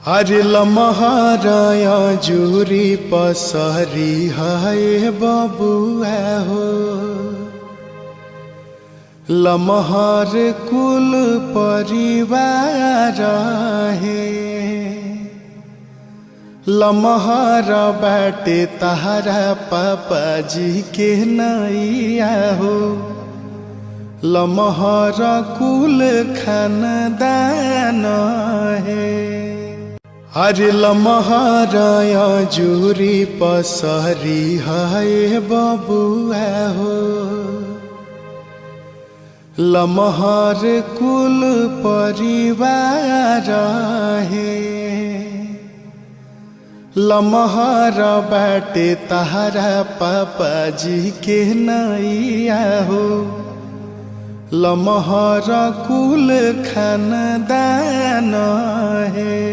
अरे लमहराया जूरी पसरी हाय बबुआ हो। लमहर कुल परिवार है। लमहर बाटे तहरा पापा जी के नैया हो। लमहर कुल खानदान है। अरे लमहराया जूरी पसरी हाय बबुआ हो। लमहर कुल परिवार है। लमहर बाटे तहरा पापा जी के नैया हो। लमहर कुल खानदान है।